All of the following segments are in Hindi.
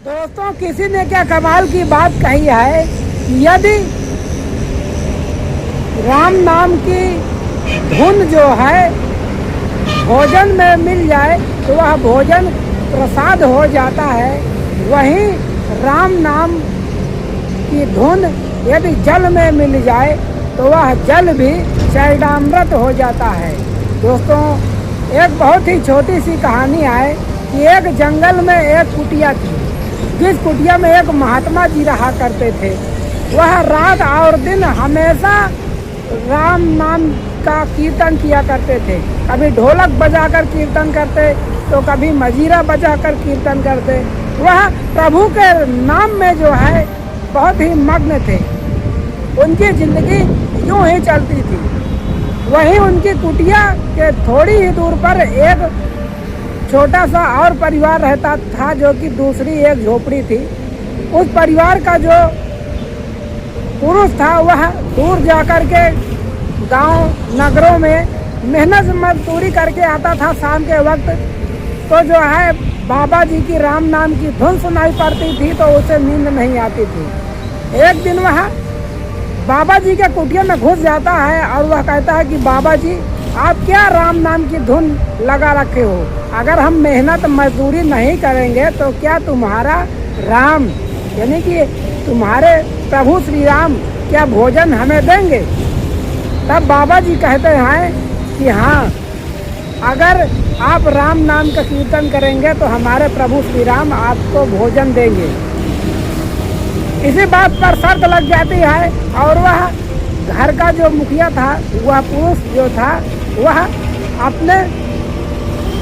दोस्तों, किसी ने क्या कमाल की बात कही है। यदि राम नाम की धुन जो है भोजन में मिल जाए तो वह भोजन प्रसाद हो जाता है। वहीं राम नाम की धुन यदि जल में मिल जाए तो वह जल भी चरणामृत हो जाता है। दोस्तों, एक बहुत ही छोटी सी कहानी है कि एक जंगल में एक कुटिया थी, जिस कुटिया में एक महात्मा जी रहा करते थे। वह रात और दिन हमेशा राम नाम का कीर्तन किया करते थे। कभी ढोलक बजाकर कीर्तन करते तो कभी मजीरा बजाकर कीर्तन करते। वह प्रभु के नाम में जो है बहुत ही मग्न थे। उनकी जिंदगी यूं ही चलती थी। वहीं उनकी कुटिया के थोड़ी ही दूर पर एक छोटा सा और परिवार रहता था, जो कि दूसरी एक झोपड़ी थी। उस परिवार का जो पुरुष था वह दूर जाकर के गांव नगरों में मेहनत मजदूरी करके आता था। शाम के वक्त तो जो है बाबा जी की राम नाम की धुन सुनाई पड़ती थी तो उसे नींद नहीं आती थी। एक दिन वह बाबा जी के कुटिया में घुस जाता है और वह कहता है कि बाबा जी, आप क्या राम नाम की धुन लगा रखे हो? अगर हम मेहनत मजदूरी नहीं करेंगे तो क्या तुम्हारा राम यानी कि तुम्हारे प्रभु श्री राम क्या भोजन हमें देंगे? तब बाबा जी कहते हैं कि हाँ, अगर आप राम नाम का कीर्तन करेंगे तो हमारे प्रभु श्री राम आपको भोजन देंगे। इसी बात पर शर्त लग जाती है और वह घर का जो मुखिया था, वह पुरुष जो था, वह अपने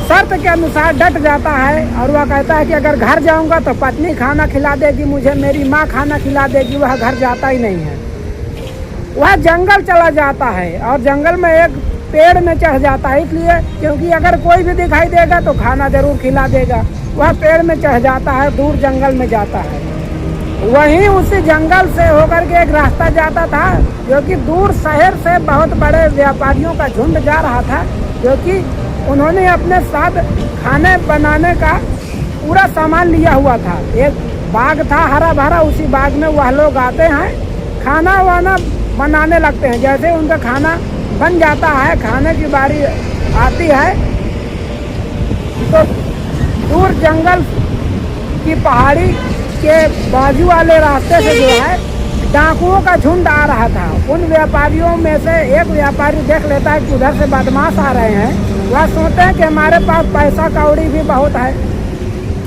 शर्त के अनुसार डट जाता है और वह कहता है कि अगर घर जाऊंगा तो पत्नी खाना खिला देगी मुझे, मेरी माँ खाना खिला देगी। वह घर जाता ही नहीं है। वह जंगल चला जाता है और जंगल में एक पेड़ में चढ़ जाता है, इसलिए क्योंकि अगर कोई भी दिखाई देगा तो खाना जरूर खिला देगा। वह पेड़ में चढ़ जाता है, दूर जंगल में जाता है। वहीं उसी जंगल से होकर के एक रास्ता जाता था, जो कि दूर शहर से बहुत बड़े व्यापारियों का झुंड जा रहा था, जो कि उन्होंने अपने साथ खाने बनाने का पूरा सामान लिया हुआ था। एक बाग था हरा भरा, उसी बाग में वह लोग आते हैं, खाना वाना बनाने लगते हैं। जैसे उनका खाना बन जाता है, खाने की बारी आती है तो दूर जंगल की पहाड़ी के बाजू वाले रास्ते से जो है डाकुओं का झुंड आ रहा था। उन व्यापारियों में से एक व्यापारी देख लेता है कि उधर से बदमाश आ रहे हैं। वह सोचते हैं कि हमारे पास पैसा कौड़ी भी बहुत है,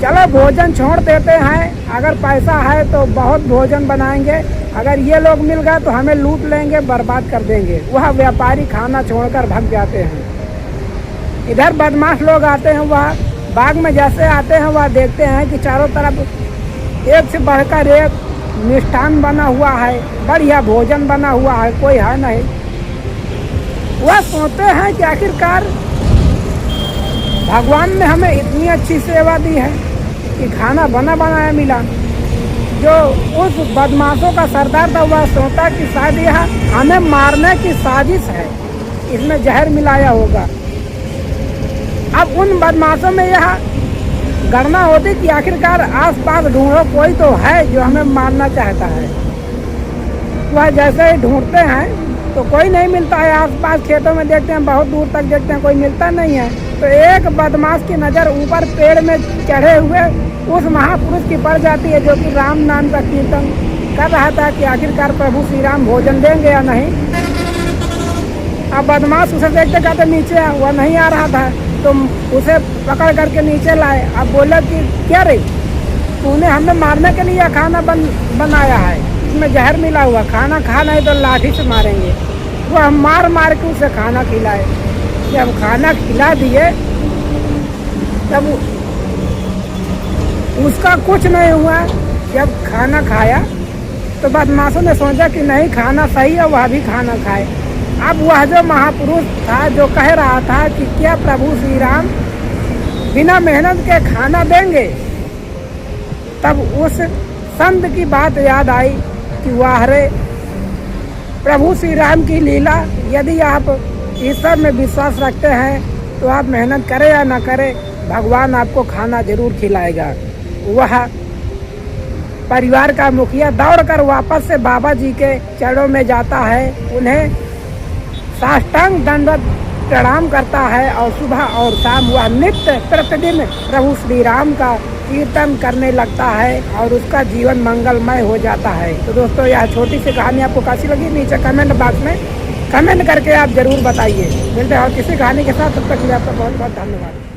चलो भोजन छोड़ देते हैं। अगर पैसा है तो बहुत भोजन बनाएंगे, अगर ये लोग मिल गए तो हमें लूट लेंगे, बर्बाद कर देंगे। वह व्यापारी खाना छोड़कर भाग जाते हैं। इधर बदमाश लोग आते हैं, वह बाग में जैसे आते हैं वह देखते हैं कि चारों तरफ एक से बढ़कर एक मिष्ठान बना हुआ है, बढ़िया भोजन बना हुआ है, कोई है नहीं। वह सोचते हैं कि आखिरकार भगवान ने हमें इतनी अच्छी सेवा दी है कि खाना बना बनाया मिला। जो उस बदमाशों का सरदार था वह सोचता कि शायद यह हमें मारने की साजिश है, इसमें जहर मिलाया होगा। अब उन बदमाशों में यह गणना होती कि आखिरकार आसपास ढूंढो, कोई तो है जो हमें मारना चाहता है। वह जैसे ही ढूंढते हैं तो कोई नहीं मिलता है। आसपास खेतों में देखते हैं, बहुत दूर तक देखते हैं, कोई मिलता नहीं है। तो एक बदमाश की नज़र ऊपर पेड़ में चढ़े हुए उस महापुरुष की पड़ जाती है, जो कि राम नाम का कीर्तन कर रहा था कि आखिरकार प्रभु श्री राम भोजन देंगे या नहीं। अब बदमाश उसे देखते कहते नीचे आ, वह नहीं आ रहा था तो उसे पकड़ करके नीचे लाए। अब बोले कि क्या रे, तूने हमें मारने के लिए खाना बनाया है, इसमें जहर मिला हुआ, खाना खा नहीं तो लाठी से मारेंगे। वह मार मार के उसे खाना खिलाए। जब खाना खिला दिए तब उसका कुछ नहीं हुआ। जब खाना खाया तो बदमाशों ने सोचा कि नहीं, खाना सही है, वह भी खाना खाए। अब वह जो महापुरुष था जो कह रहा था कि क्या प्रभु श्री राम बिना मेहनत के खाना देंगे, तब उस संत की बात याद आई कि वाह रे, प्रभु श्री राम की लीला। यदि आप ईश्वर में विश्वास रखते हैं तो आप मेहनत करें या ना करें, भगवान आपको खाना जरूर खिलाएगा। वह परिवार का मुखिया दौड़कर वापस से बाबा जी के चरणों में जाता है, उन्हें साष्टांग दंडवत प्रणाम करता है और सुबह और शाम वह नित्य प्रतिदिन प्रभु श्री राम का कीर्तन करने लगता है और उसका जीवन मंगलमय हो जाता है। तो दोस्तों, यह छोटी सी कहानी आपको कैसी लगी नीचे कमेंट बॉक्स में कमेंट करके आप जरूर बताइए। मिलते हैं और किसी कहानी के साथ, तब तक के लिए आपका बहुत बहुत धन्यवाद।